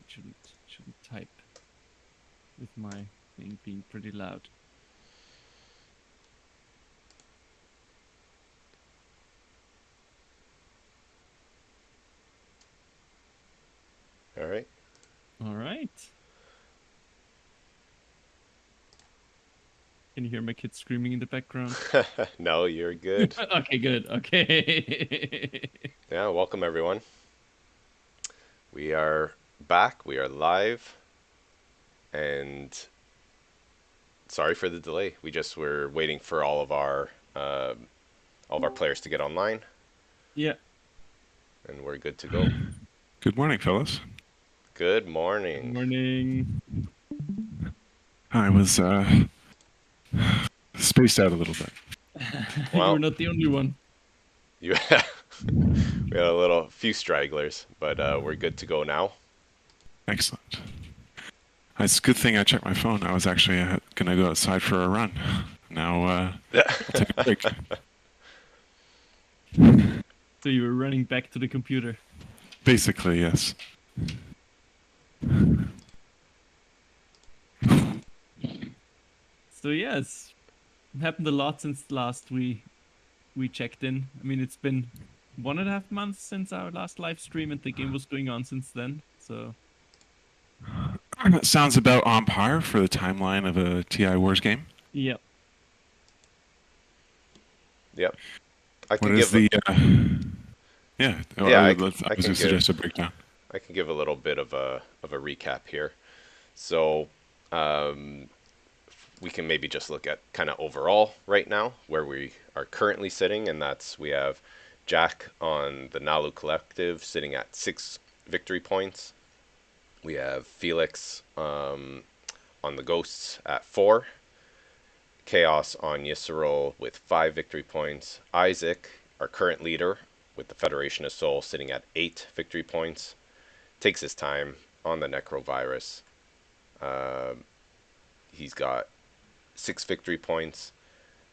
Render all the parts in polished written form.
shouldn't type with my thing being pretty loud. All right. All right. Can you hear my kids screaming in the background? No, you're good. Okay, good. Okay. Yeah, welcome everyone. We are back. We are live. And sorry for the delay. We just were waiting for all of our players to get online. Yeah. And we're good to go. Good morning, fellas. Good morning. Good morning. I was spaced out a little bit. Well, You're not the only one. we had a few stragglers, but we're good to go now. Excellent. It's a good thing I checked my phone. I was actually going to go outside for a run. Now I'll take a break. So you were running back to the computer. Basically, yes. So yes, it happened a lot since last we checked in. I mean, it's been 1.5 months since our last live stream, and the game was going on since then. So That sounds about on par for the timeline of a Ti Wars game. yep. Yep. What is the? Yeah. Yeah, I was going to suggest a breakdown. I can give a little bit of a recap here. So we can maybe just look at kind of overall right now where we are currently sitting, and that's we have Jack on the Naalu Collective sitting at 6 victory points. We have Felix on the Ghosts at 4. Chaos on Yssaril with 5 victory points. Isaac, our current leader with the Federation of Soul, sitting at 8 victory points. Takes his time on the Nekro virus. He's got 6 victory points,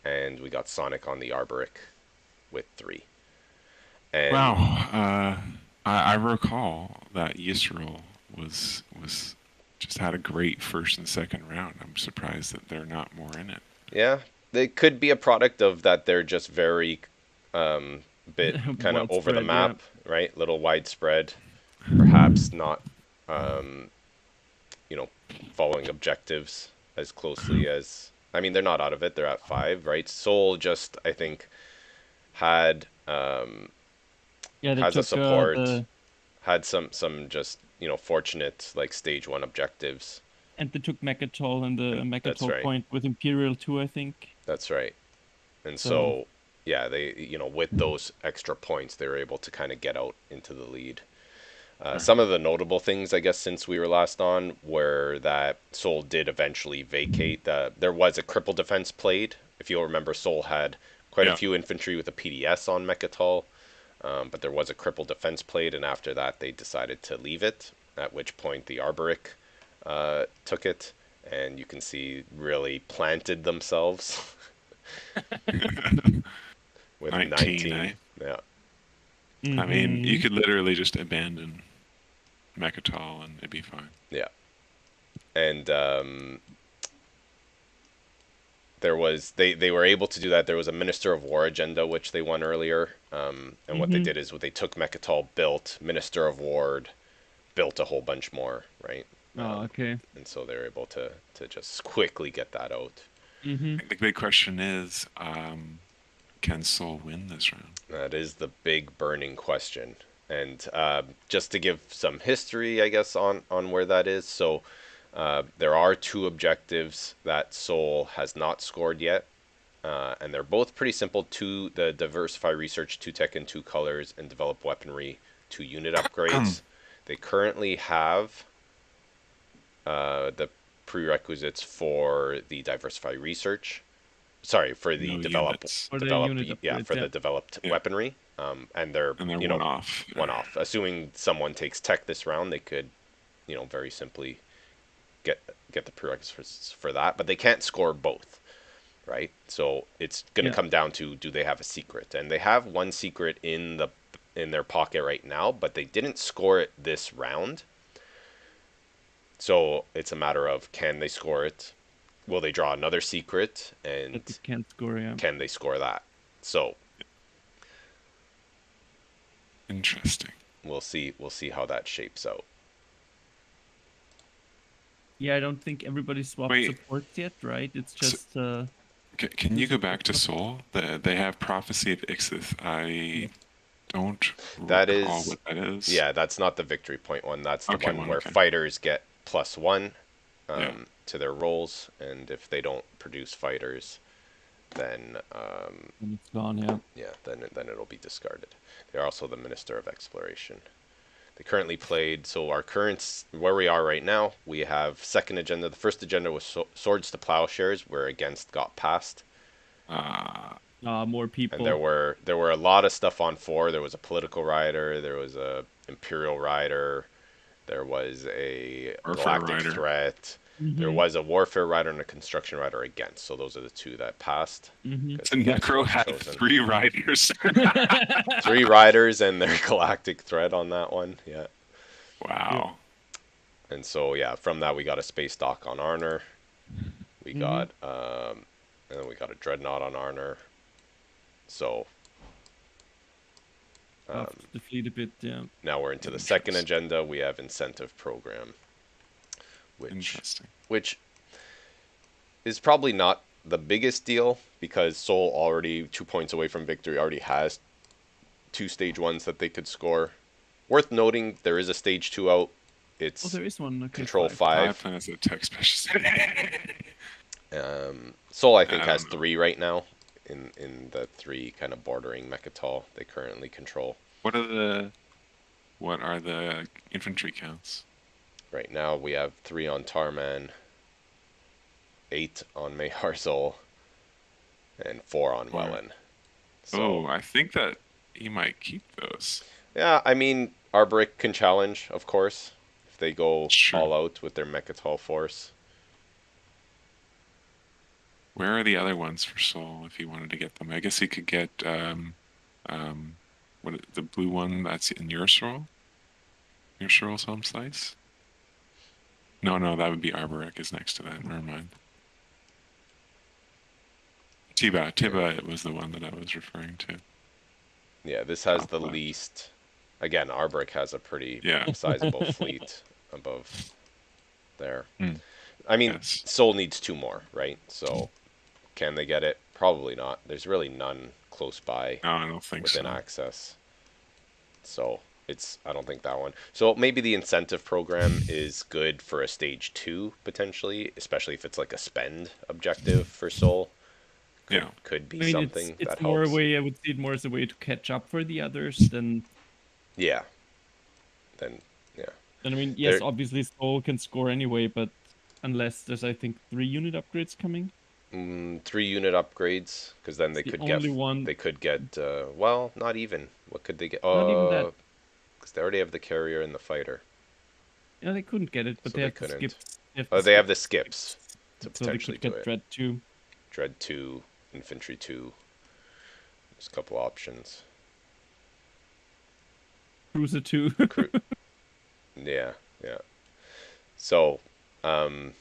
and we got Saunick on the Arborec with 3. And Wow, I recall that Yssaril was just had a great first and second round. I'm surprised that they're not more in it. Yeah, they could be a product of that. They're just very bit kind of over the map, yeah. Right? Little widespread, perhaps not, following objectives as closely as. I mean, they're not out of it. They're at 5, right? Soul just, I think, had has a support, had some just fortunate like stage 1 objectives. And they took Mechatol and the Mechatol point with Imperial too, I think. That's right. And so yeah, they with those extra points, they were able to kind of get out into the lead. Some of the notable things, I guess, since we were last on, were that Soul did eventually vacate. There was a cripple defense played. If you'll remember, Soul had quite a few infantry with a PDS on Mechatol, but there was a cripple defense played, and after that they decided to leave it, at which point the Arborec took it, and you can see really planted themselves with 19. Yeah. Mm-hmm. I mean, you could literally just abandon Mechatol and it'd be fine. Yeah. And there was they were able to do that. There was a Minister of War agenda which they won earlier, and what they did is they took Mechatol, built Minister of War, built a whole bunch more, right? Okay. And so they're able to just quickly get that out. Mm-hmm. The big question is, can Soul win this round? That is the big burning question. And just to give some history, I guess, on where that is. So there are 2 objectives that Soul has not scored yet. And they're both pretty simple. The diversify research, 2 tech and 2 colors, and develop weaponry, 2 unit upgrades. They currently have the prerequisites for the diversify research. Sorry, for the developed weaponry. And they're one off. One off. Assuming someone takes tech this round, they could, very simply get the prerequisites for that. But they can't score both, right? So it's going to come down to, do they have a secret? And they have 1 secret in their pocket right now, but they didn't score it this round. So it's a matter of, can they score it? Will they draw another secret? And That they can't score, yeah. can they score that? So Interesting. we'll see how that shapes out. Yeah, I don't think everybody swapped Wait. supports yet, right? It's So- just Can you go back to Soul? They have Prophecy of Ixith. I don't That recall is- what that is. Yeah, that's not the victory point one. That's the Okay, one where okay. fighters get +1 Yeah. to their rolls, and if they don't produce fighters, then and it's gone, yeah. yeah, then it'll be discarded. They're also the Minister of Exploration. They currently played, so our current, where we are right now, we have second agenda. The first agenda was Swords to Plowshares, where Against got passed. More people. And there were a lot of stuff on 4. There was a political rider, there was a imperial rider, there was a Warfare galactic rider. threat, there Mhm. was a warfare rider and a construction rider against. So those are the 2 that passed. Mhm. 'Cause So Against Nekro was had chosen. 3 riders. 3 riders and their galactic threat on that one. Yeah. Wow. And so yeah, from that we got a space dock on Arnor. We Mhm. got and then we got a dreadnought on Arnor. So Buffed the fleet a bit, yeah. now we're into the second Interesting. agenda. We have incentive program, Interesting. which is probably not the biggest deal because Seoul already 2 points away from victory, already has 2 stage 1s that they could score. Worth noting, there is a stage 2 out. It's Oh, there is one. Okay, Control 5. 5. Planets of Tech Specialist. Seoul, I think, I don't has know. 3 right now in the 3 kind of bordering Mechatol they currently control. What are the infantry counts? Right now we have 3 on Tarman, 8 on Mayharzol, and 4 on Four. Welland. Oh, I think that he might keep those. Yeah, I mean, Arborec can challenge, of course, if they go Sure. all out with their Mechatol force. Where are the other ones for Soul if he wanted to get them? I guess he could get the blue one that's in Yssaril? Yssaril home slice? No, that would be Arborec is next to that. Never mind. Tiba was the one that I was referring to. Yeah, this has Top the left. least. Again, Arborec has a pretty Yeah. sizable fleet above there. Hmm. I mean, Yes. Seoul needs 2 more, right? So, can they get it? Probably not. There's really none close by No, I don't think within so. access. So, I don't think that one. So, maybe the incentive program is good for a stage 2, potentially, especially if it's like a spend objective for Seoul. Yeah. Could be I mean, something it's that more a helps. way. I would see it more as a way to catch up for the others than. Yeah. Then, yeah. And I mean, yes, There- obviously Soul can score anyway, but unless there's, I think, 3 unit upgrades coming. 3 unit upgrades, because then they It's the could get. only one- They could get. Well, not even. What could they get? Not even that. Because they already have the carrier and the fighter. Yeah, they couldn't get it, but So they they have the couldn't. skips. Oh, they have the skips to So they potentially could do get it. Dread 2. Dread 2, Infantry 2. There's a couple options. Cruiser 2. Yeah. So,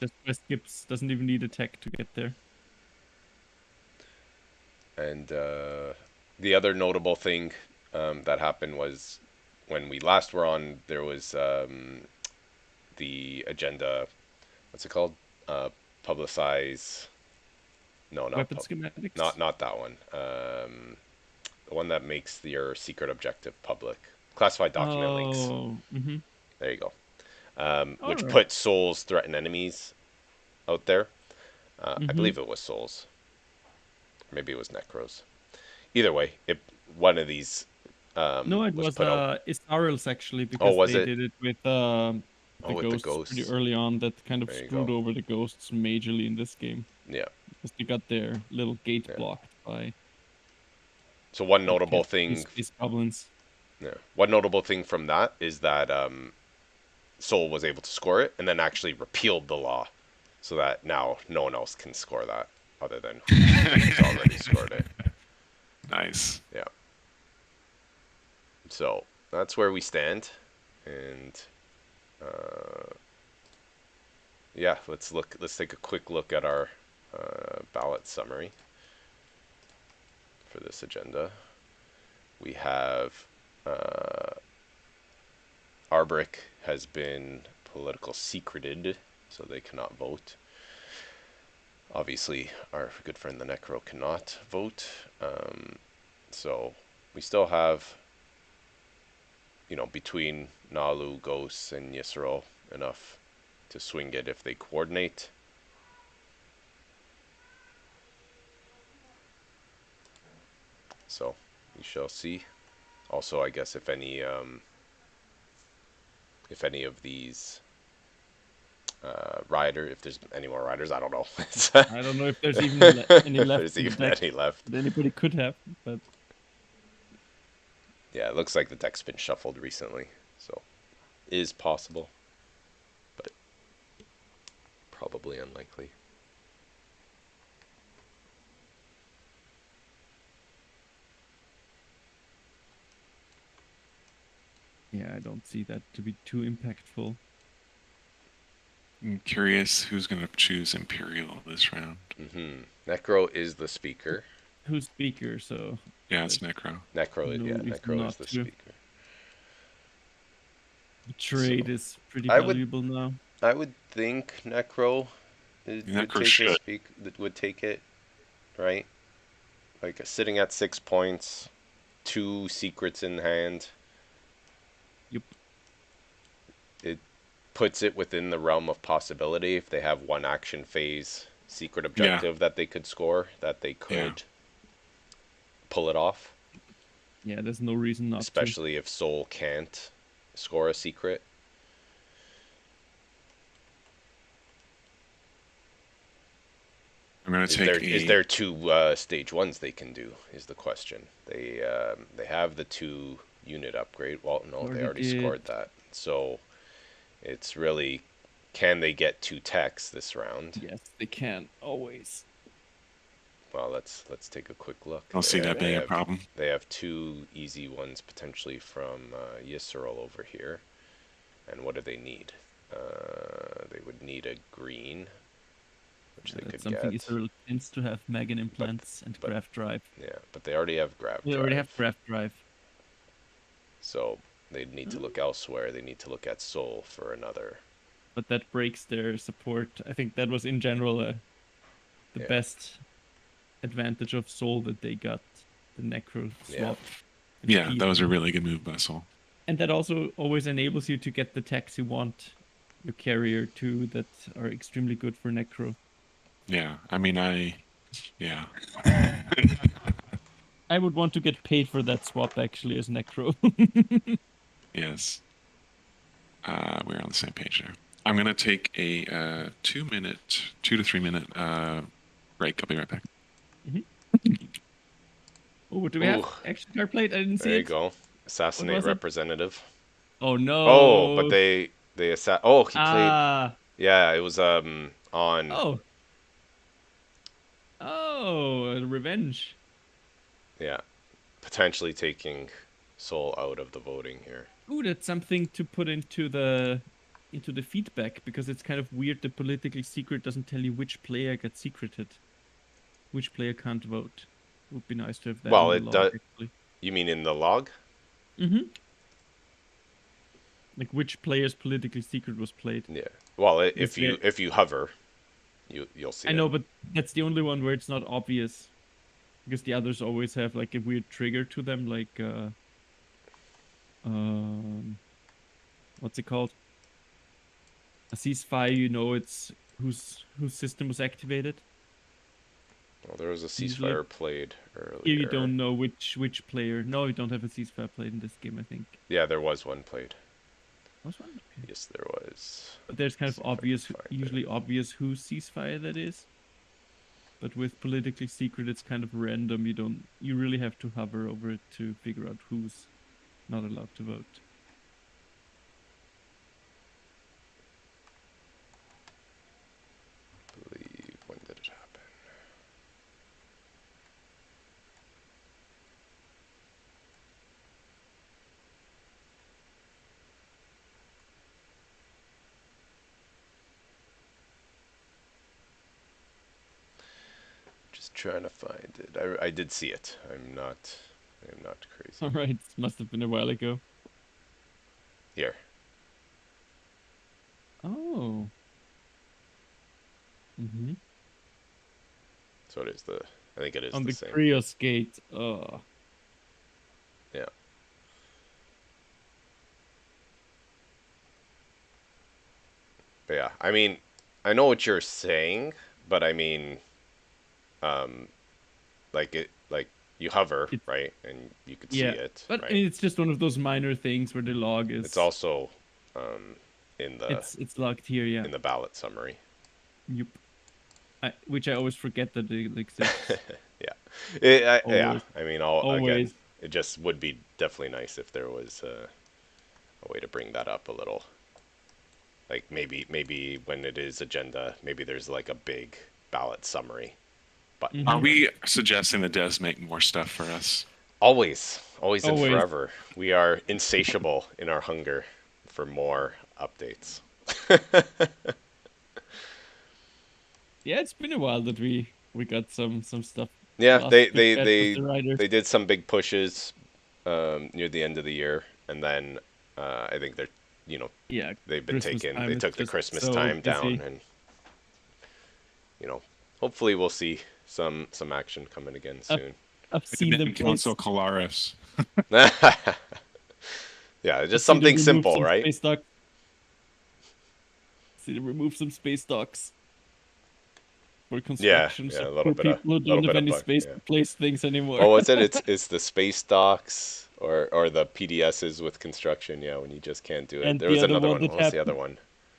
Just by skips. Doesn't even need a tech to get there. and the other notable thing that happened was when we last were on, there was the agenda. What's it called? Publicize. No, Weapon schematics. not that one. The one that makes your secret objective public. Classified document links. Oh, mm-hmm. There you go. Which Alright. put Souls threaten enemies out there. I Mhm. believe it was Souls. Maybe it was Nekros. Either way, one of these No, it was put out. Yssarils actually, because was they it? did it with the with the ghosts pretty ghosts. early on. That kind of There you screwed go. over the ghosts majorly in this game, Yeah. because they got their little gate Yeah. blocked by So one notable thing. space goblins. Yeah. One notable thing from that is that Soul was able to score it and then actually repealed the law, so that now no one else can score that other than who's already scored it. Nice. Yeah. So that's where we stand, and yeah, let's take a quick look at our ballot summary for this agenda. We have Arborec has been political secreted, so they cannot vote. Obviously, our good friend the Nekro cannot vote. So we still have, between Naalu, Ghosts, and Yssaril, enough to swing it if they coordinate. So we shall see. Also, I guess if any of these if there's any more riders, I don't know. I don't know if there's even any If left there's in the even deck any left. that anybody could have, but Yeah, it looks like the deck's been shuffled recently, so is possible, but probably unlikely. yeah, I don't see that to be too impactful. I'm curious who's going to choose Imperial this round. Nekro is the speaker. Who's speaker? So yeah, it's Nekro. Nekro is the speaker. The trade is pretty I valuable now. I would think Nekro would take it, right? Like sitting at 6 points, 2 secrets in hand. Yep. It puts it within the realm of possibility if they have one action phase secret objective that they could score, that they could pull it off. Yeah, there's no reason not Especially if Soul can't score a secret. I'm going to take Is there 2 stage 1s they can do, is the question. They have the 2 unit upgrade. Well, no, they already scored that. So it's really, can they get 2 techs this round? Yes, they can, always. Well, let's take a quick look. I don't see that being a problem. They have 2 easy ones potentially from Yssaril over here. And what do they need? They would need a green, which they could something get. Yssaril tends to have Megan implants and Graft Drive. Yeah, but they already have Graft Drive. They already have Graft Drive. So they'd need to look elsewhere. They need to look at Soul for another. But that breaks their support. I think that was in general the best advantage of Soul that they got, the Nekro swap. Yeah, that was a really good move by Soul. And that also always enables you to get the techs you want, your carrier too, that are extremely good for Nekro. Yeah, I mean, I would want to get paid for that swap actually as Nekro. Yes. We're on the same page there. I'm going to take a 2 to 3 minute break. I'll be right back. Oh, what do we have? Action card plate? I didn't see it. There you go. Assassinate representative. Oh no. Oh, but he played. Yeah, it was on. Oh, revenge. Yeah, potentially taking Soul out of the voting here. Ooh, that's something to put into the feedback, because it's kind of weird. The politically secret doesn't tell you which player got secreted, which player can't vote. It would be nice to have that. Well, in the log, actually. You mean in the log? Like which player's politically secret was played. Yeah. Well, if you hover, you'll see. I know, but that's the only one where it's not obvious, because the others always have like a weird trigger to them, like what's it called? A ceasefire. It's whose system was activated. Well, there was a ceasefire played earlier. Here you don't know which player. No, you don't have a ceasefire played in this game, I think. Yeah, there was one played. Was one? Okay. Yes, there was. But there's kind of usually obvious whose ceasefire that is. But with politically secret, it's kind of random. You really have to hover over it to figure out who's not allowed to vote. When did it happen? trying to find it. I did see it. I am not crazy. All right, must have been a while ago. Here. Oh. Mm-hmm. So it is the. I think it is On the the same. Krios gate. Oh. Yeah. But yeah, I mean, I know what you're saying, but I mean, like you hover, right, and you could see it, but right? it's just one of those minor things where the log is. It's also in the. It's logged here, yeah. In the ballot summary. Yep. Which I always forget that it exists. Yeah. Yeah. I mean, again, it just would be definitely nice if there was a way to bring that up a little. Like maybe when it is agenda, maybe there's like a big ballot summary button. Are we suggesting the devs make more stuff for us? Always and forever. We are insatiable in our hunger for more updates. Yeah, it's been a while that we got some stuff. Yeah, they did some big pushes near the end of the year, and then I think they're they've been they took the Christmas time down, and hopefully we'll see some action coming again soon. I've seen them console Colaris. Yeah, just something simple, right? See them remove some space docks for construction. Yeah, a little bit people who don't have any space to place things anymore. Oh, what's it? It's the space docks or the PDSs with construction. Yeah, when you just can't do it. And there was another one. What was the other one?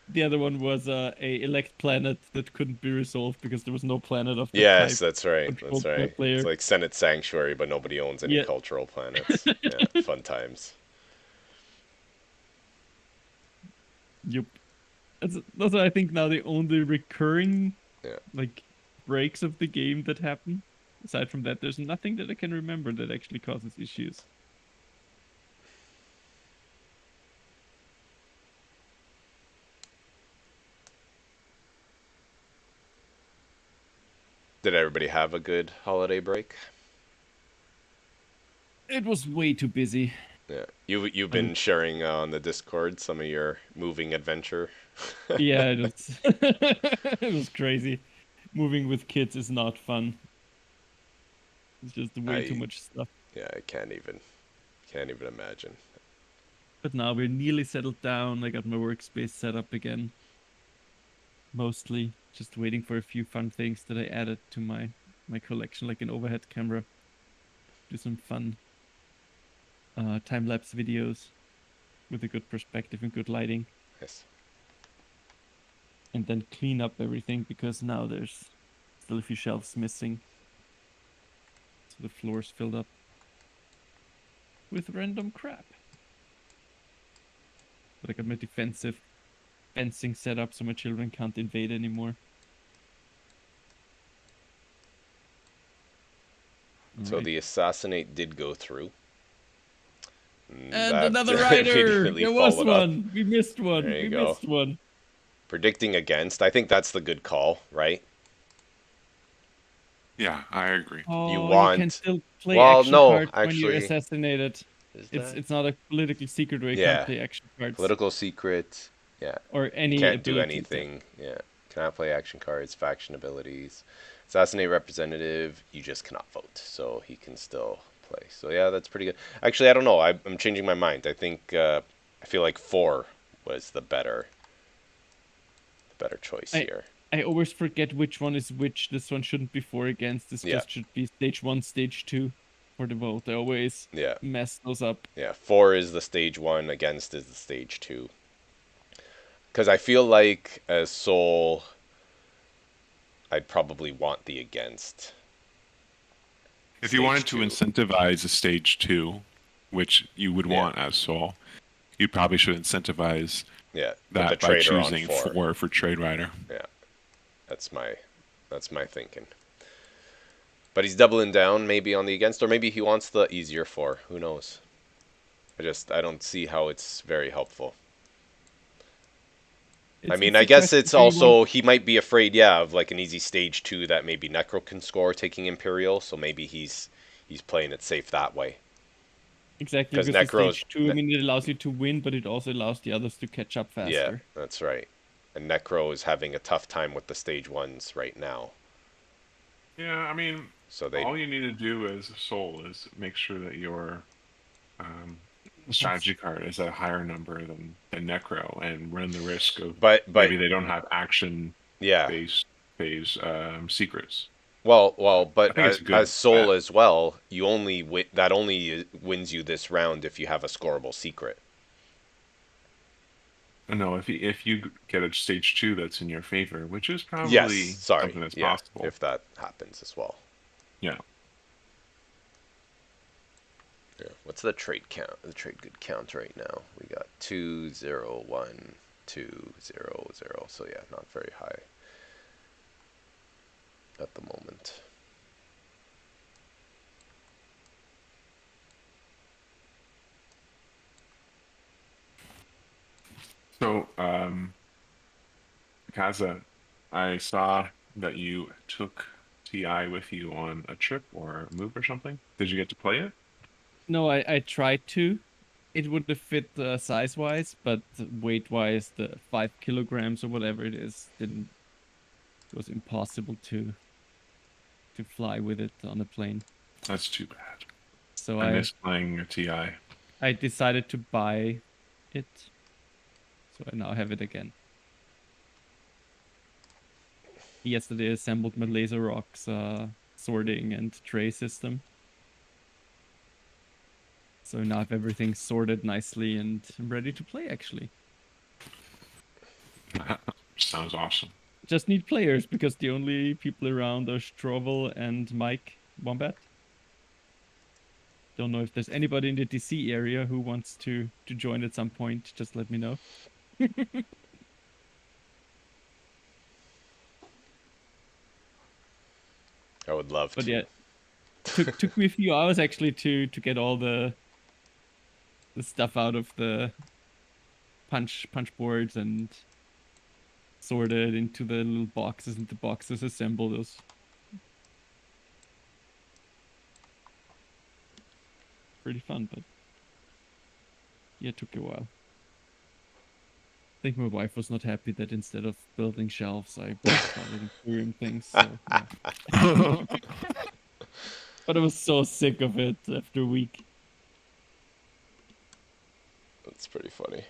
The other one was a elect planet that couldn't be resolved because there was no planet of the Yes, type that's right. That's right. It's like Senate Sanctuary, but nobody owns any cultural planets. Yeah, fun times. Yep. Those are, I think, now the only recurring breaks of the game that happen. Aside from that, there's nothing that I can remember that actually causes issues. Did everybody have a good holiday break? It was way too busy. Yeah, you've been sharing on the Discord some of your moving adventure. Yeah, it was crazy. Moving with kids is not fun. It's just way too much stuff. Yeah, I can't even imagine. But now we're nearly settled down. I got my workspace set up again. Mostly just waiting for a few fun things that I added to my collection, like an overhead camera. Do some fun time-lapse videos with a good perspective and good lighting. Yes. And then clean up everything because now there's still a few shelves missing. So the floor's filled up with random crap. But I got my defensive fencing set up so my children can't invade anymore. So the assassinate did go through. And another rider! There was one! We missed one! We missed one. Predicting against. I think that's the good call, right? Yeah, I agree. Oh, you can still play action cards when you're assassinated. It's not a political secret where you can't play action cards. Political secret, yeah. Or any can't do anything, yeah. Cannot play action cards, faction abilities. Assassinate representative, you just cannot vote, so he can still play. So yeah, that's pretty good. Actually, I don't know. I'm changing my mind. I think I feel like 4 was the better choice here. I always forget which one is which. This one shouldn't be 4 against. This just should be stage 1, stage 2 for the vote. I always mess those up. Yeah, 4 is the stage 1, against is the stage 2. Because I feel like as Soul, I'd probably want the against. If you wanted to incentivize a stage 2, which you would want as Soul, you probably should incentivize that by choosing 4 for Trade Rider. Yeah, that's my thinking. But he's doubling down maybe on the against, or maybe he wants the easier 4. Who knows? I don't see how it's very helpful. I mean, I guess it's also, he might be afraid, of like an easy stage 2 that maybe Nekro can score taking Imperial, so maybe he's playing it safe that way. Exactly, because Necro's, stage 2, I mean, it allows you to win, but it also allows the others to catch up faster. Yeah, that's right. And Nekro is having a tough time with the stage 1s right now. Yeah, I mean, so all you need to do as Soul is make sure that your strategy card is at a higher number than Nekro, and run the risk of maybe they don't have action phase secrets. Well, but as Soul as well, you only that only wins you this round if you have a scoreable secret. No, if you get a stage 2 that's in your favor, which is probably something that's possible. If that happens as well. Yeah. Yeah. What's the trade count? The trade good count right now. We got 2, 0, 1, 2, 0, 0. So yeah, not very high at the moment. So, Kaza, I saw that you took Ti with you on a trip or a move or something. Did you get to play it? No, I tried to. It would have fit size-wise, but weight-wise, the 5 kilograms or whatever it is, didn't. It was impossible to fly with it on a plane. That's too bad. So I miss playing a Ti. I decided to buy it. So I now have it again. Yesterday I assembled my laser rocks sorting and tray system. So now I have everything sorted nicely and I'm ready to play actually. Sounds awesome. Just need players because the only people around are Strovel and Mike Wombat. Don't know if there's anybody in the DC area who wants to join at some point. Just let me know. I would love to. But yeah, took me a few hours actually to get all the stuff out of the punch boards and sorted into the little boxes and the boxes assembled those. Pretty fun, but yeah, it took a while. I think my wife was not happy that instead of building shelves, I started improving things. So, yeah. But I was so sick of it after a week. That's pretty funny.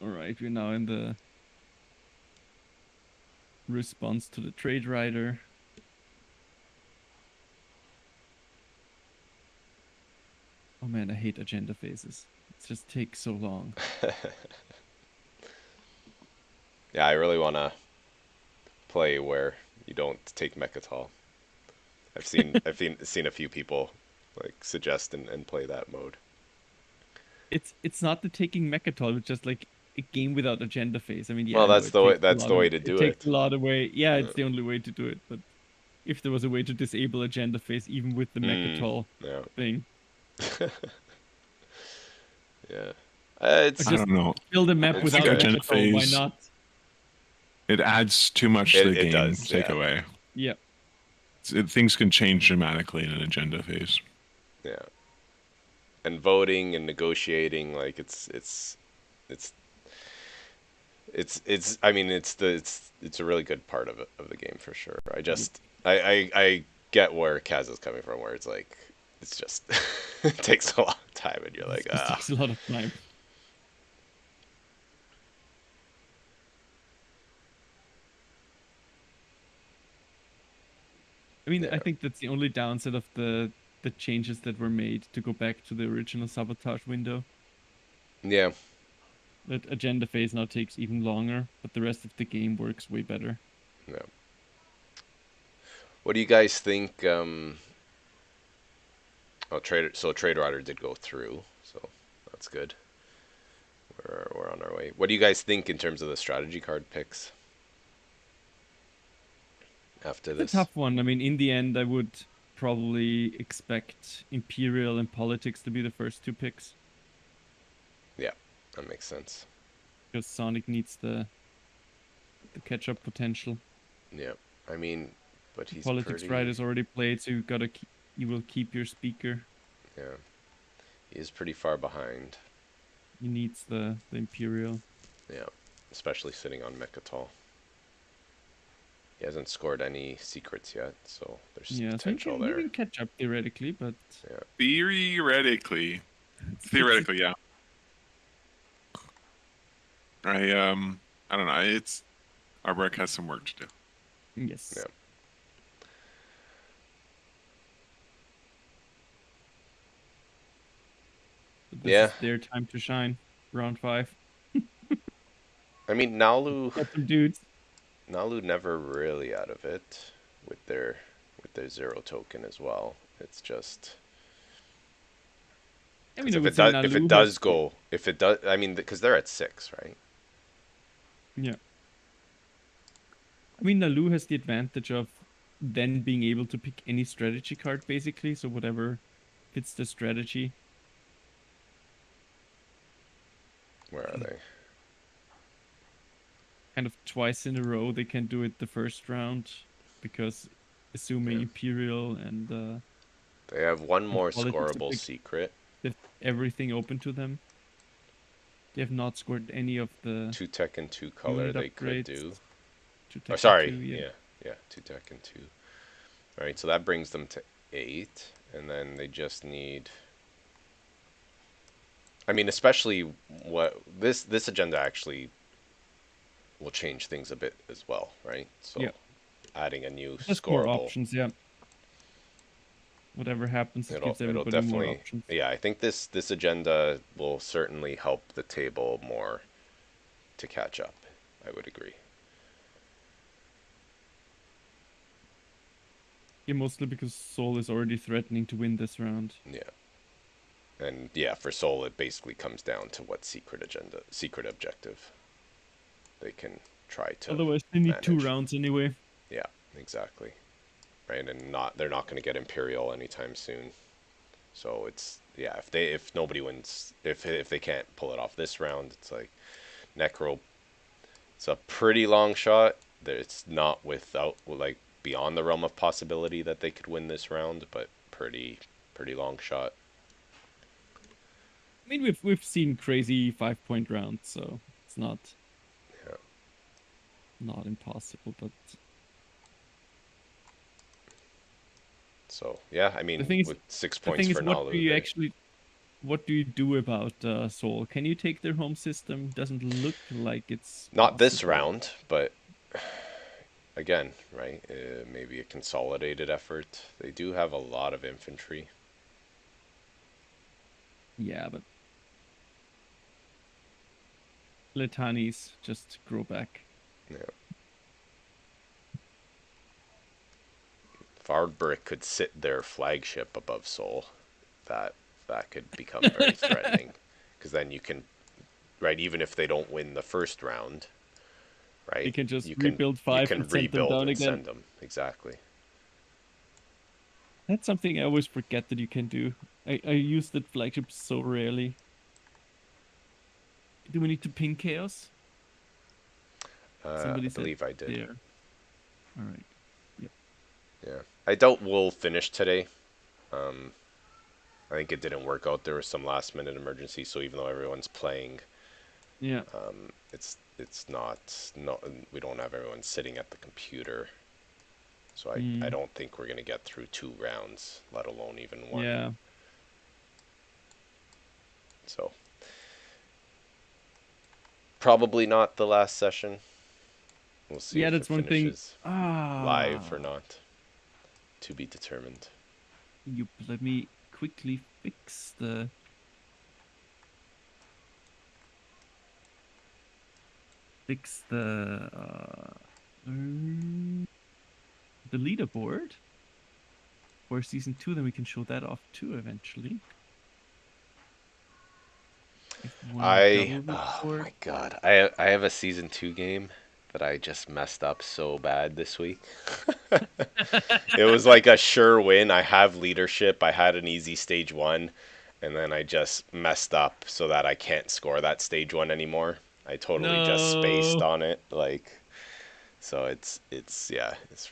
Alright, we're now in the response to the trade rider. Oh man, I hate agenda phases. It just takes so long. Yeah, I really want to play where you don't take Mechatol. I've seen a few people like suggest and play that mode. It's not the taking Mechatol, it's just like a game without agenda phase. I mean, yeah. Well, that's the way to do it. It takes a lot away. Yeah, it's the only way to do it. But if there was a way to disable agenda phase, even with the Mechatol thing. Yeah. It's just, I don't know. Build a map without agenda phase. Why not? It adds too much to the game. Take away. Yeah. Things can change dramatically in an agenda phase. Yeah. And voting and negotiating, like it's I mean it's a really good part of the game for sure. I get where Kaz is coming from, where it's like it's just it takes a lot of time and you're like, It takes a lot of time. I mean, I think that's the only downside of the changes that were made to go back to the original sabotage window. Yeah. That agenda phase now takes even longer, but the rest of the game works way better. Yeah. What do you guys think? Trade Rider did go through, so that's good. We're on our way. What do you guys think in terms of the strategy card picks? After this, it's a tough one. I mean, in the end, I would probably expect Imperial and Politics to be the first two picks. Yeah, that makes sense. because Saunick needs the catch-up potential. Yeah, I mean, but he's Politics Pride is already played, so you will keep your speaker. Yeah, he is pretty far behind. He needs the Imperial. Yeah, especially sitting on Mechatol. He hasn't scored any secrets yet, so there's potential there. He can catch up theoretically, but... Yeah. Theoretically, yeah. I don't know. It's Arborec has some work to do. Yes. Yeah. This is their time to shine. Round 5. I mean, Naalu. Got some dudes. Naalu never really out of it with their 0 token as well. It's just. I mean, if it does, I mean, because they're at 6, right? Yeah. I mean, Naalu has the advantage of then being able to pick any strategy card, basically. So whatever fits the strategy. Where are they? Kind of twice in a row they can do it the first round, because assuming Imperial and... they have one more scoreable secret. They have everything open to them. They have not scored any of the... 2 tech and 2 color they could do. 2 tech sorry, 2, yeah, 2 tech and 2. Alright, so that brings them to 8, and then they just need... I mean, especially what this agenda actually will change things a bit as well, right? So adding a new scoreable... more options, yeah. Whatever happens, it gives everybody more options. Yeah, I think this agenda will certainly help the table more to catch up. I would agree. Yeah, mostly because Sol is already threatening to win this round. Yeah. And yeah, for Sol, it basically comes down to what secret objective they can try to. Otherwise, they need 2 rounds anyway. Yeah, exactly. Right, and they're not going to get Imperial anytime soon. So it's if nobody wins, if they can't pull it off this round, it's like Nekro. It's a pretty long shot. It's not without beyond the realm of possibility that they could win this round, but pretty long shot. I mean, we've seen crazy 5-point rounds, so it's not impossible, but... So, yeah, I mean, with 6 points for Naalu... What do you do about Sol? Can you take their home system? Doesn't look like it's... Not this round, but... Again, right? Maybe a consolidated effort. They do have a lot of infantry. Yeah, but... Litanis just grow back. Yeah. If Arborec could sit their flagship above Sol, that could become very threatening. Because then you can, right, even if they don't win the first round, right? You can just rebuild 5 and send them down again. Send them. Exactly. That's something I always forget that you can do. I use that flagship so rarely. Do we need to ping Chaos? I believe I did. There. All right. Yep. Yeah. I doubt we'll finish today. I think it didn't work out. There was some last minute emergency, so even though everyone's playing, it's not we don't have everyone sitting at the computer. So I don't think we're gonna get through 2 rounds, let alone even 1. Yeah. So probably not the last session. We'll see if that's it one thing. Live or not. To be determined. Let me quickly fix the leaderboard for season 2, then we can show that off too eventually. Oh my god, I have a season 2 game that I just messed up so bad this week. It was like a sure win. I have leadership. I had an easy stage 1, and then I just messed up so that I can't score that stage 1 anymore. I totally just spaced on it, like, so it's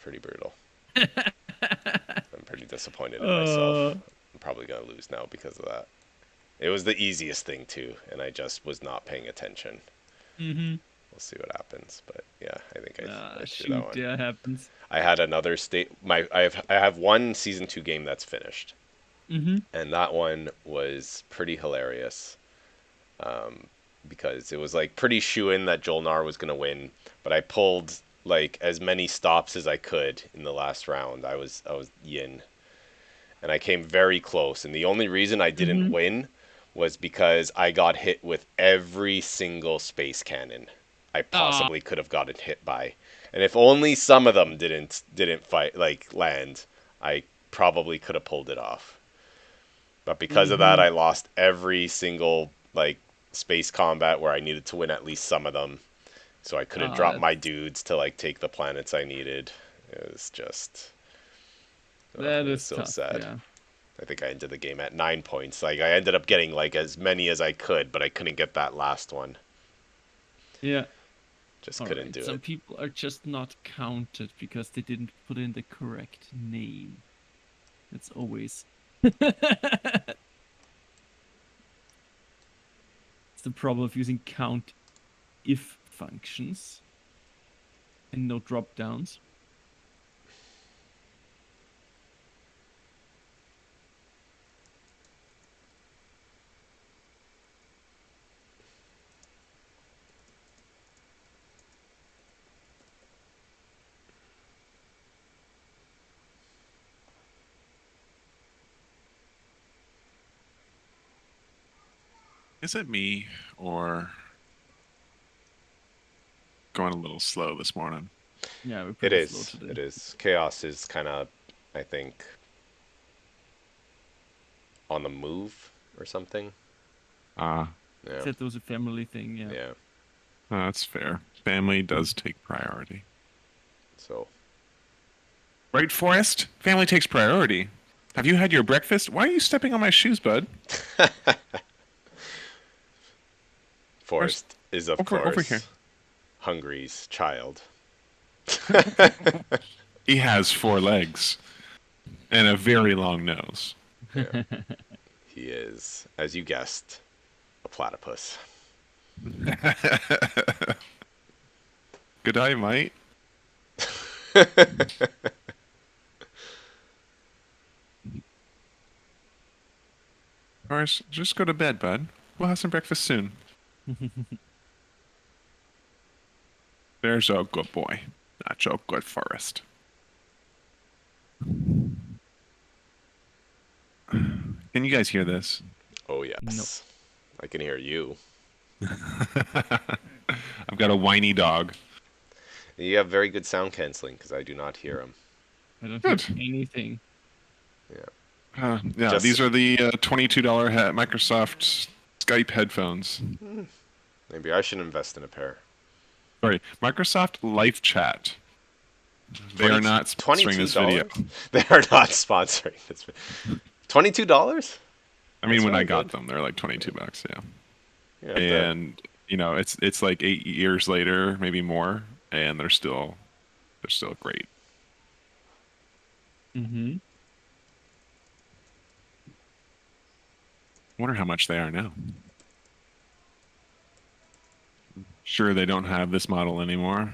pretty brutal. I'm pretty disappointed in myself. I'm probably gonna lose now because of that. It was the easiest thing too, and I just was not paying attention. We'll see what happens, but yeah, I think I threw that one. Yeah, happens. I had another I have one season 2 game that's finished, and that one was pretty hilarious, because it was like pretty shoo-in that Jolnar was gonna win, but I pulled like as many stops as I could in the last round. I was Yin, and I came very close, and the only reason I didn't win was because I got hit with every single space cannon I possibly could have gotten hit by. And if only some of them didn't land, I probably could have pulled it off. But because of that, I lost every single like space combat where I needed to win at least some of them. So I couldn't drop my dudes to like take the planets I needed. It was just that is so tough, sad. Yeah. I think I ended the game at 9 points. Like I ended up getting like as many as I could, but I couldn't get that last one. Yeah. Just couldn't do it. Some people are just not counted because they didn't put in the correct name. It's always it's the problem of using count if functions and no drop downs. Is it me or going a little slow this morning? Yeah, we're pretty slow today. It is. Chaos is kind of, I think, on the move or something. Yeah. Said there was a family thing. Yeah. Yeah. That's fair. Family does take priority. So. Right, Forrest? Family takes priority. Have you had your breakfast? Why are you stepping on my shoes, bud? Forrest is, of course, over here. Hungry's child. He has 4 legs and a very long nose. Yeah. He is, as you guessed, a platypus. Good eye, mate. Forrest, just go to bed, bud. We'll have some breakfast soon. There's a good boy. That's a good Forrest. Can you guys hear this? Oh, yes. Nope. I can hear you. I've got a whiny dog. You have very good sound canceling because I do not hear him. I don't hear anything. Yeah. These are the $22 Microsoft Skype headphones. Maybe I should invest in a pair. Sorry, Microsoft Live Chat. They are not sponsoring this video. They are not sponsoring this video. $22? I mean, when I got them, they're like $22, yeah. And you know, it's like 8 years later, maybe more, and they're still great. Wonder how much they are now. Sure, they don't have this model anymore.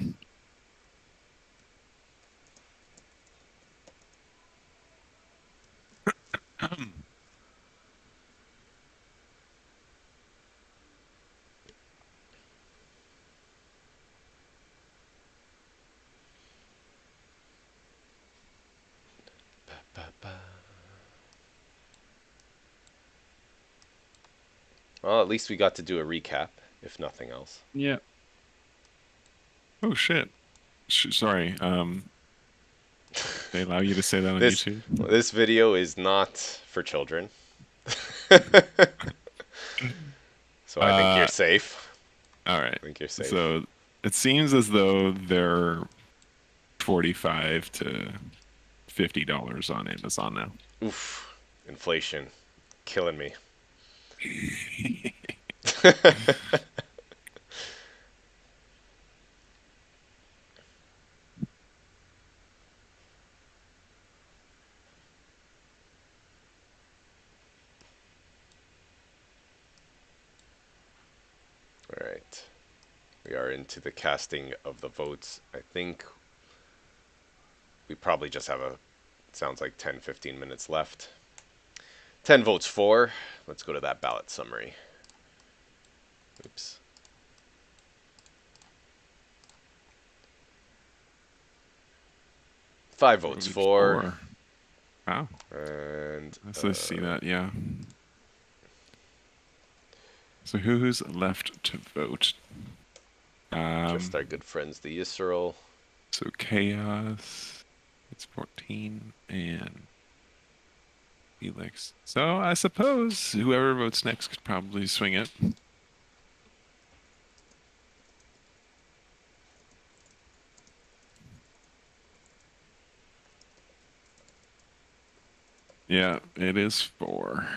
Well, at least we got to do a recap, if nothing else. Yeah. Oh shit. Sorry. They allow you to say that on YouTube? This video is not for children. So I think you're safe. All right. I think you're safe. So it seems as though they're $45 to $50 on Amazon now. Oof. Inflation. Killing me. right. We are into the casting of the votes. I think we probably just have sounds like 10-15 minutes left. 10 votes for. Let's go to that ballot summary. Oops. Five votes for. Wow. And let's see that, yeah. So who's left to vote? Just our good friends, the Yssaril. So Chaos, it's 14, and Felix. So I suppose whoever votes next could probably swing it. Yeah, it is 4.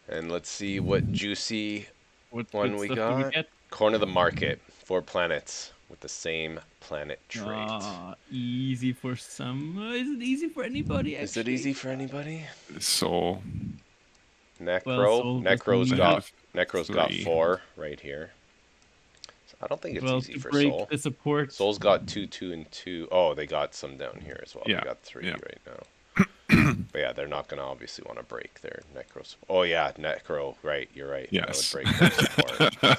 And let's see what juicy one we got. We Corn of the Market. 4 planets with the same planet trait. Easy for some. Is it easy for anybody, actually? Is it easy for anybody? Soul. Necro. Well, Necro's got 4 right here. I don't think it's easy for Soul. The support. Soul's got 2, 2, and 2. Oh, they got some down here as well. Yeah. They got 3 right now. But yeah, they're not going to obviously want to break their Necro support. Oh yeah, Necro. Right, you're right. Yes. That would break their support.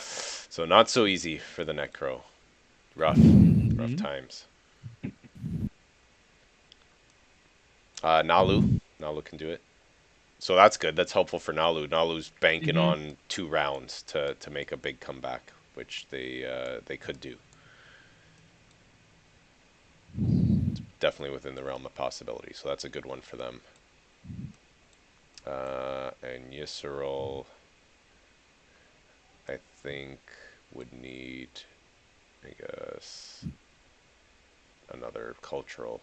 So not so easy for the Necro. Rough times. Naalu can do it. So that's good. That's helpful for Naalu. Naalu's banking on 2 rounds to make a big comeback, which they could do. It's definitely within the realm of possibility. So that's a good one for them. And Yssaril, I think, would need, I guess, another cultural,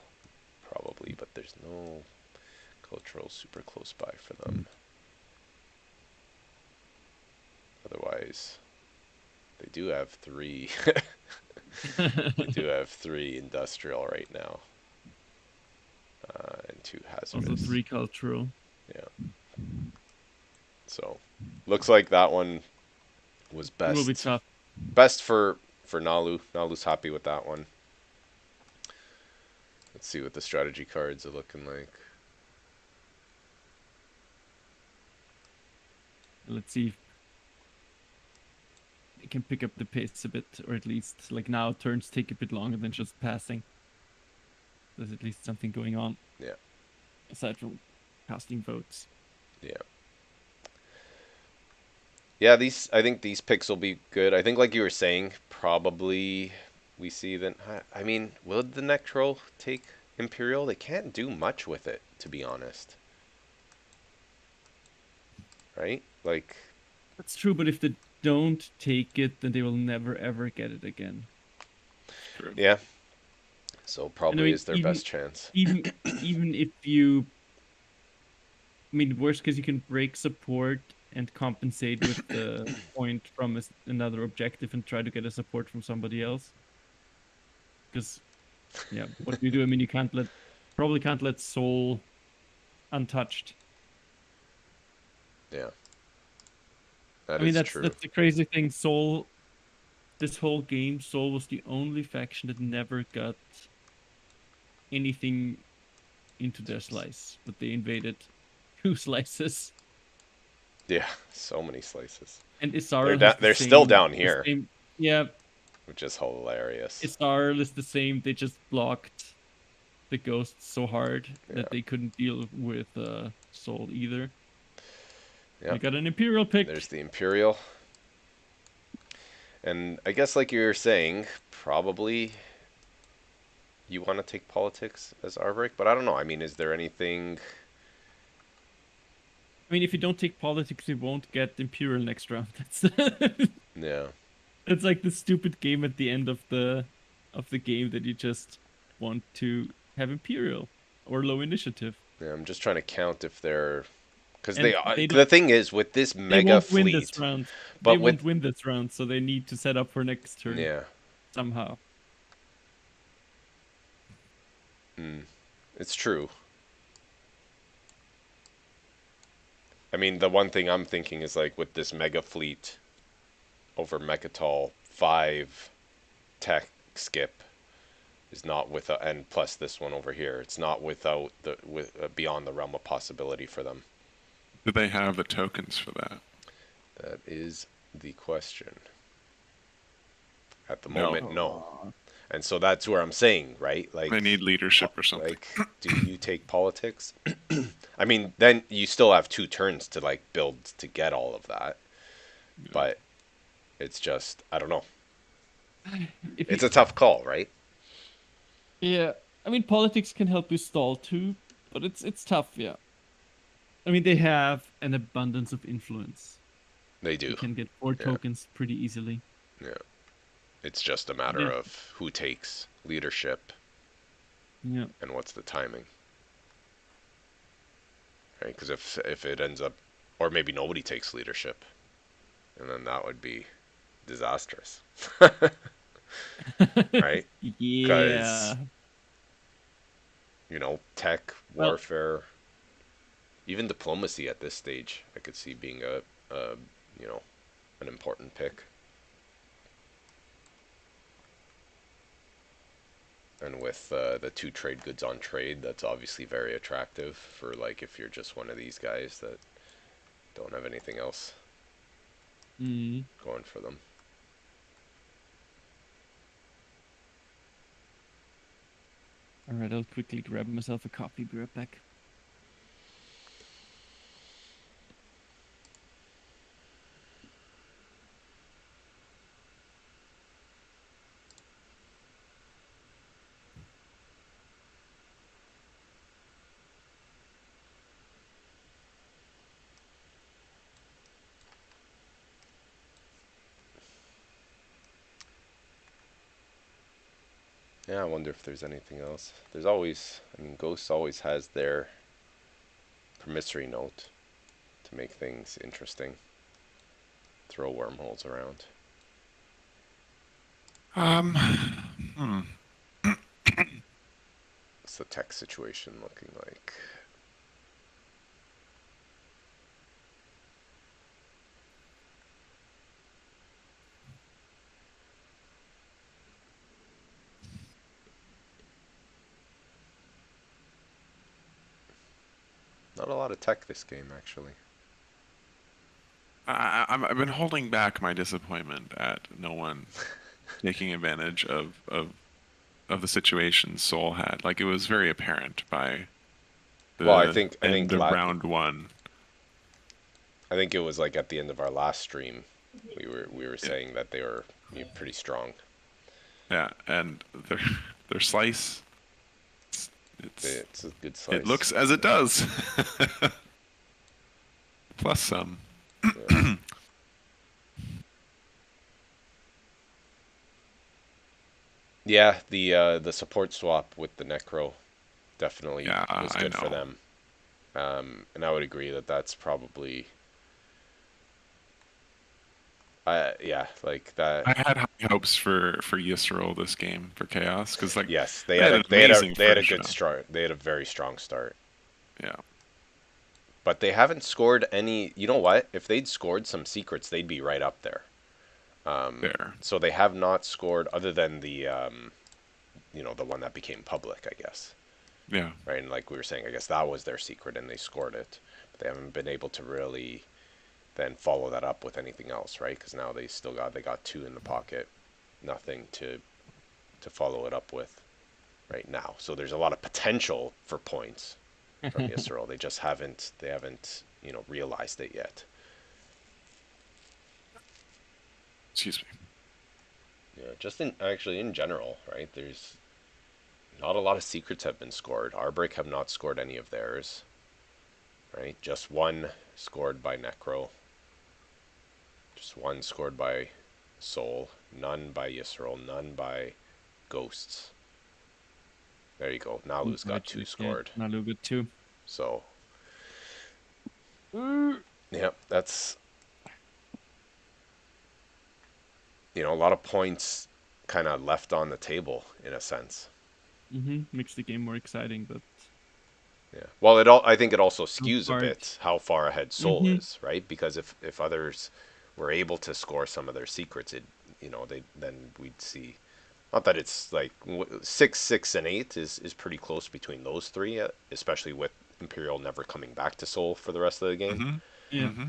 probably, but there's no cultural super close by for them. Otherwise, they do have 3. They do have 3 industrial right now. And 2 hazardous. Also 3 cultural. Yeah. So, looks like that one was best. It will be tough. Best for Naalu. Naalu's happy with that one. Let's see what the strategy cards are looking like. Let's see if they can pick up the pace a bit, or at least, like now, turns take a bit longer than just passing. There's at least something going on. Yeah. Aside from casting votes. Yeah. Yeah, I think these picks will be good. I think, like you were saying, probably we see that. I mean, will the Nekro take Imperial? They can't do much with it, to be honest. Right? Like. That's true, but if they don't take it, then they will never ever get it again. True. Yeah. So probably is their best chance. Even if you, I mean, worst case you can break support and compensate with the point from another objective and try to get a support from somebody else. Because, yeah, what do you do? I mean, you probably can't let Soul untouched. Yeah. That's true. That's the crazy thing. Soul, this whole game, Soul was the only faction that never got anything into their slice, but they invaded 2 slices. Yeah, so many slices. And Yssaril they're still down here. Yeah. Which is hilarious. Yssaril is the same. They just blocked the ghosts so hard that they couldn't deal with Soul either. Yeah. We got an Imperial pick. There's the Imperial. And I guess like you were saying, probably you want to take politics as Arborec, but I don't know. I mean, is there anything... I mean, if you don't take politics, you won't get Imperial next round. That's yeah. It's like the stupid game at the end of the game that you just want to have Imperial or low initiative. Yeah, I'm just trying to count if they're... Because the thing is, with this mega fleet... Win this round. They won't win this round, so they need to set up for next turn. Yeah. Somehow. It's true. I mean, the one thing I'm thinking is like with this mega fleet over Mechatol, 5 tech skip is not without, and plus this one over here, it's not without beyond the realm of possibility for them. Do they have the tokens for that? That is the question. At the moment, no. And so that's where I'm saying, right? Like they need leadership or something. Like, do you take politics? I mean, then you still have 2 turns to like build to get all of that. Yeah. But it's just, I don't know. It's a tough call, right? Yeah. I mean, politics can help you stall too, but it's tough, yeah. I mean, they have an abundance of influence. They do. You can get 4 tokens pretty easily. Yeah. It's just a matter of who takes leadership. Yeah. And what's the timing. Right? Because if it ends up, or maybe nobody takes leadership, and then that would be disastrous. Right? Yeah. You know, tech, warfare, even diplomacy at this stage, I could see being a you know, an important pick. And with the 2 trade goods on trade, that's obviously very attractive for like if you're just one of these guys that don't have anything else going for them. Alright, I'll quickly grab myself a coffee. Be right back. Yeah, I wonder if there's anything else. There's always, I mean, Ghost always has their promissory note to make things interesting. Throw wormholes around. What's the tech situation looking like? Not a lot of tech this game, actually. I've been holding back my disappointment at no one taking advantage of the situation Soul had. Like, it was very apparent by the I think round 1. I think it was like at the end of our last stream, we were saying that they were pretty strong. Yeah, and their slice. It's a good slice. It looks as it does. Plus some. Yeah. Yeah, the support swap with the Nekro definitely was good for them. And I would agree that that's probably like that. I had high hopes for Yssaril this game for Chaos because like yes, they had a good start. They had a very strong start. Yeah. But they haven't scored any. You know what? If they'd scored some secrets, they'd be right up there. So they have not scored, other than the, the one that became public, I guess. Yeah. Right, and like we were saying, I guess that was their secret, and they scored it. But they haven't been able to really then follow that up with anything else, right? Because now they got 2 in the pocket, nothing to follow it up with right now. So there's a lot of potential for points from Yssaril. They just haven't realized it yet. Excuse me. Yeah, just in general, right? There's not a lot of secrets have been scored. Arborec have not scored any of theirs, right? Just 1 scored by Nekro. Just 1 scored by Soul. None by Yssaril. None by Ghosts. There you go. Naalu's got 2 scored. Naalu got 2. So, yeah, that's a lot of points kind of left on the table in a sense. Makes the game more exciting, but Yeah. Well, I think it also skews a bit how far ahead Soul is, right? Because if others were able to score some of their secrets, then we'd see. Not that it's like 6, 6, and 8 is pretty close between those three, especially with Imperial never coming back to Soul for the rest of the game. Mm-hmm. Yeah. Mm-hmm.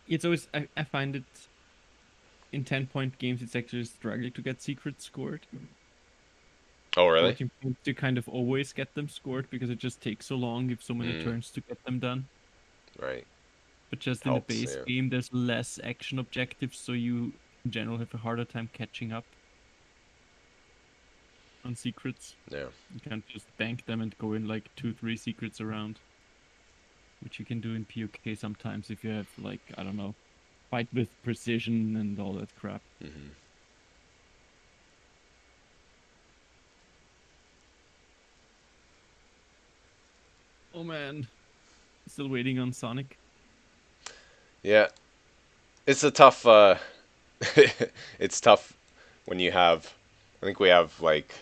It's always I find it in 10-point games it's actually struggling to get secrets scored. Oh really? 14 points to kind of always get them scored because it just takes so long, give so many turns to get them done. Right. But just in the base game, there's less action objectives, so you in general have a harder time catching up on secrets. Yeah. You can't just bank them and go in like 2-3 secrets around, which you can do in POK sometimes if you have like, I don't know, fight with precision and all that crap. Mm-hmm. Oh man, still waiting on Saunick. Yeah, it's a tough. It's tough when you have. I think we have like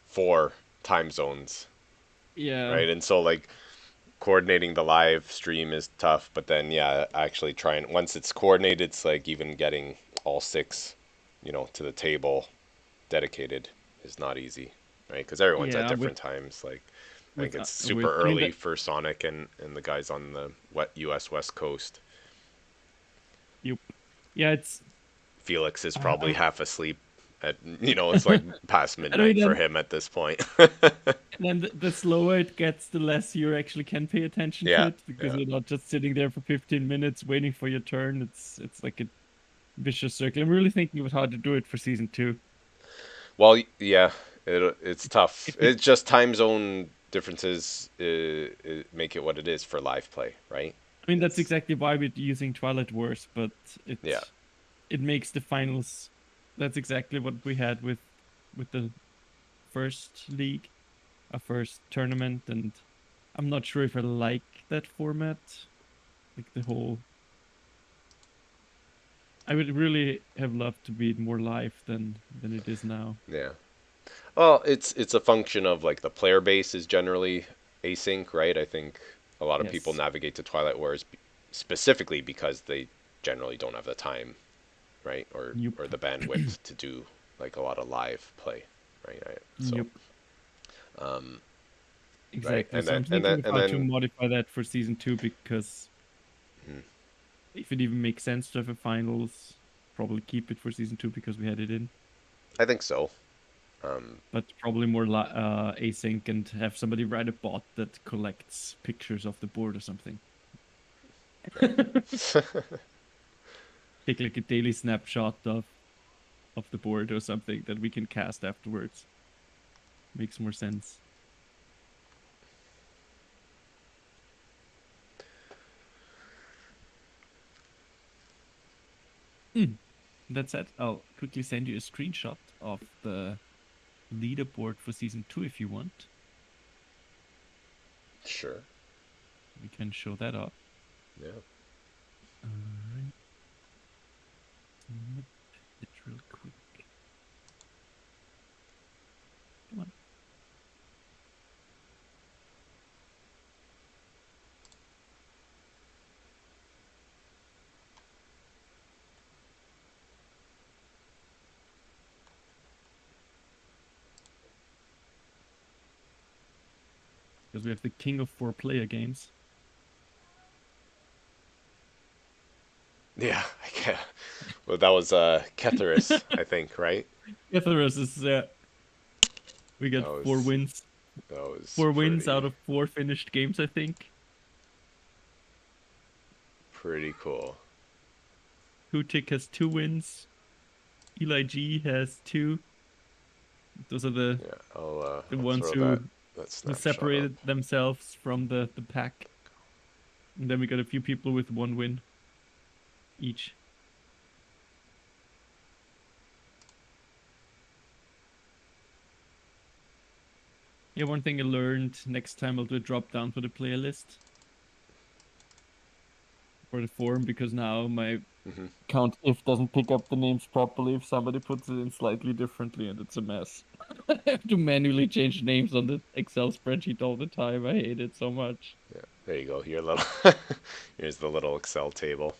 4 time zones. Yeah. Right, and so like coordinating the live stream is tough, but then yeah, actually trying once it's coordinated, it's like even getting all 6, to the table dedicated is not easy, right? Because everyone's at different times. Like I think it's super early for Saunick and the guys on the U.S. West Coast. Yep. Yeah, it's Felix is probably half asleep. It's like past midnight for him at this point. And then the slower it gets, the less you actually can pay attention to it, because you're not just sitting there for 15 minutes waiting for your turn. It's like a vicious circle. I'm really thinking about how to do it for season 2. Well, yeah, it's tough. It's just time zone differences make it what it is for live play, right? I mean, that's exactly why we're using Twilight Wars, but it makes the finals. That's exactly what we had with the first league, a first tournament, and I'm not sure if I like that format. Like the whole, I would really have loved to be more live than it is now. Yeah. Well, it's a function of like the player base is generally async, right? I think a lot of people navigate to Twilight Wars specifically because they generally don't have the time, right, or the bandwidth to do like a lot of live play, right? So, exactly. Right? So I'm thinking of how to modify that for season 2 because if it even makes sense to have a finals, probably keep it for season 2 because we had it in. I think so. But probably more async and have somebody write a bot that collects pictures of the board or something. Take like a daily snapshot of the board or something that we can cast afterwards. Makes more sense. That said, I'll quickly send you a screenshot of the leaderboard for season 2 if you want. Sure. We can show that up. Yeah. Alright. It real quick. Come on. Because we have the king of 4-player games. Yeah, I can't. Well, that was Ketherus, I think, right? Ketherus is we got 4 wins. That was 4 wins out of 4 finished games, I think. Pretty cool. Hutik has 2 wins. Eli G has 2. Those are the ones who separated themselves from the pack. And then we got a few people with 1 win each. Yeah, one thing I learned, next time I'll do a drop down for the player list. for the forum because now my count if doesn't pick up the names properly if somebody puts it in slightly differently, and it's a mess. I have to manually change names on the Excel spreadsheet all the time. I hate it so much. Yeah, there you go. Your little here's the little Excel table.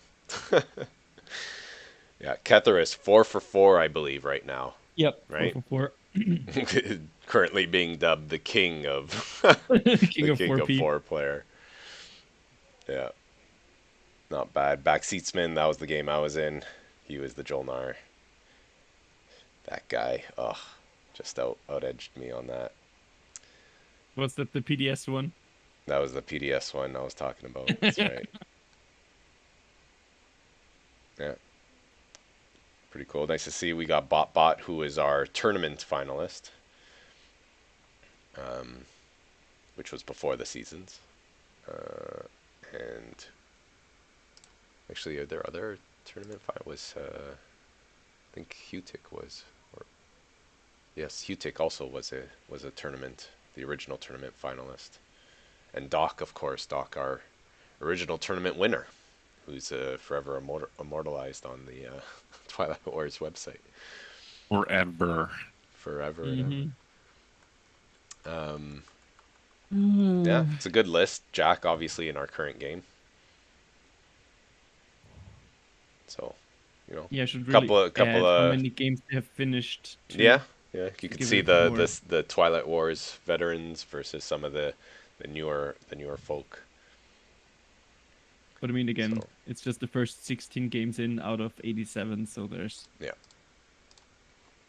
Yeah, Kether is 4 for 4, I believe, right now. Yep, right. 4 for 4. Currently being dubbed the king of king of 4 player. Yeah, not bad. Backseatsman, that was the game I was in. He was the Jolnar. That guy, ugh, just out-edged me on that. Was that the PDS one? That was the PDS one I was talking about. That's right. Yeah. Pretty cool. Nice to see. We got Bot, who is our tournament finalist, which was before the seasons. And actually, are there other tournament finalists? I think Hutic was. Yes, Hutic also was a tournament, the original tournament finalist. And Doc, of course, our original tournament winner, who's forever immortalized on the Twilight Wars website. Forever. And ever. Yeah, it's a good list. Jack, obviously, in our current game. So, you know, yeah, I should really couple add how many games they have finished. Yeah, you can see the Twilight Wars veterans versus some of the newer folk. But I mean, again, it's just the first 16 games in out of 87, so there's. Yeah.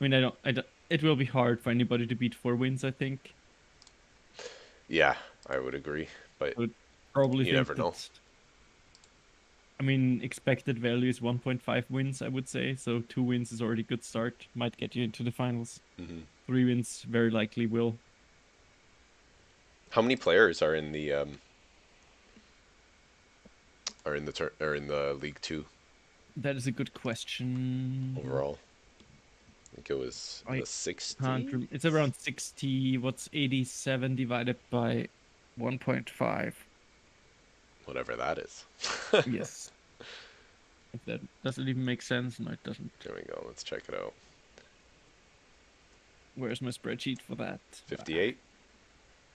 I mean, I don't. It will be hard for anybody to beat 4 wins, I think. Yeah, I would agree, but probably you never know. I mean, expected value is 1.5 wins, I would say. So 2 wins is already a good start. Might get you into the finals. 3 wins very likely will. How many players are in the in the League 2? That is a good question. Overall, I think it was 60. It's around 60. What's 87 divided by 1.5? Whatever that is. Yes. If that doesn't even make sense. No, it doesn't. There we go. Let's check it out. Where's my spreadsheet for that? 58?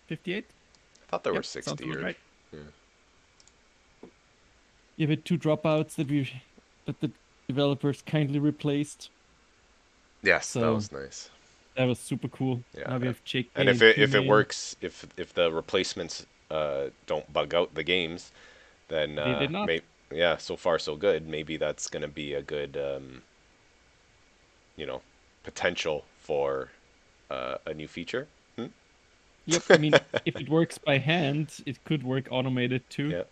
58? I thought there were 60. Right. Yeah. You have 2 dropouts that the developers kindly replaced. Yes, so that was nice. That was super cool. Yeah. Now we have Jake and if it works, if the replacements don't bug out the games, then they did not. Yeah, so far so good. Maybe that's going to be a good potential for a new feature. Yep, I mean, if it works by hand, it could work automated too. Yeah.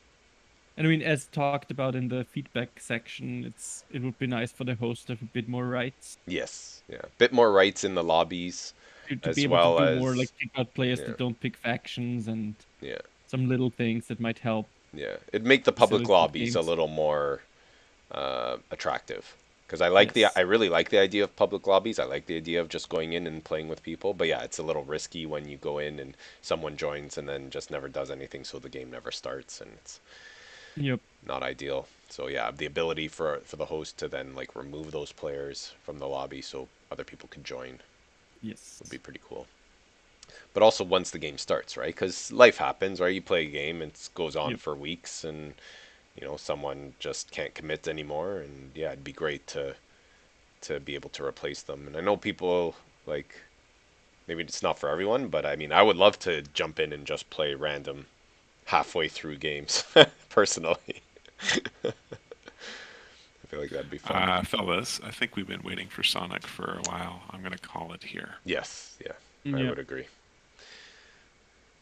And I mean, as talked about in the feedback section, it would be nice for the host to have a bit more rights. Yes, yeah, a bit more rights in the lobbies, to be able to do more, like pick out players that don't pick factions and some little things that might help. Yeah, it'd make the public lobbies a little more attractive. Because I really like the idea of public lobbies. I like the idea of just going in and playing with people. But yeah, it's a little risky when you go in and someone joins and then just never does anything, so the game never starts, and it's not ideal. So yeah, the ability for the host to then like remove those players from the lobby so other people can join, would be pretty cool. But also once the game starts, right? Because life happens, right? You play a game and it goes on for weeks, and someone just can't commit anymore, and yeah, it'd be great to be able to replace them. And I know people, like, maybe it's not for everyone, but I mean, I would love to jump in and just play random halfway through games, personally. I feel like that'd be fun. Fellas, I think we've been waiting for Saunick for a while. I'm going to call it here. Yes, yeah, I would agree.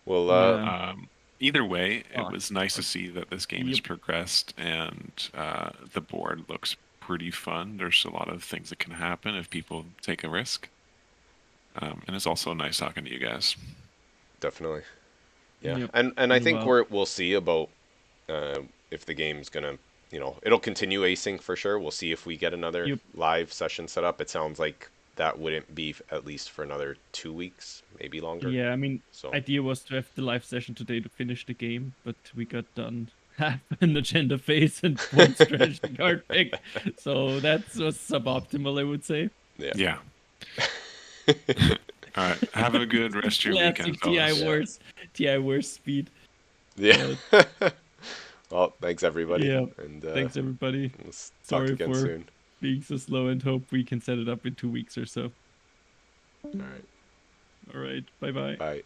Well, either way, it was nice to see that this game has progressed, and the board looks pretty fun. There's a lot of things that can happen if people take a risk. And it's also nice talking to you guys. Definitely. Yeah, and I think we'll see about if the game's going to, it'll continue acing for sure. We'll see if we get another live session set up. It sounds like that wouldn't be at least for another 2 weeks, maybe longer. Yeah, I mean, idea was to have the live session today to finish the game, but we got done half an agenda phase and one strategy card pick. So that's suboptimal, I would say. Yeah. All right. Have a good rest of your weekend. Ti Wars speed. Yeah. Well, thanks everybody. Yeah. And thanks everybody. We'll Sorry again for soon. being so slow, and hope we can set it up in 2 weeks or so. All right. All right. Bye-bye. Bye.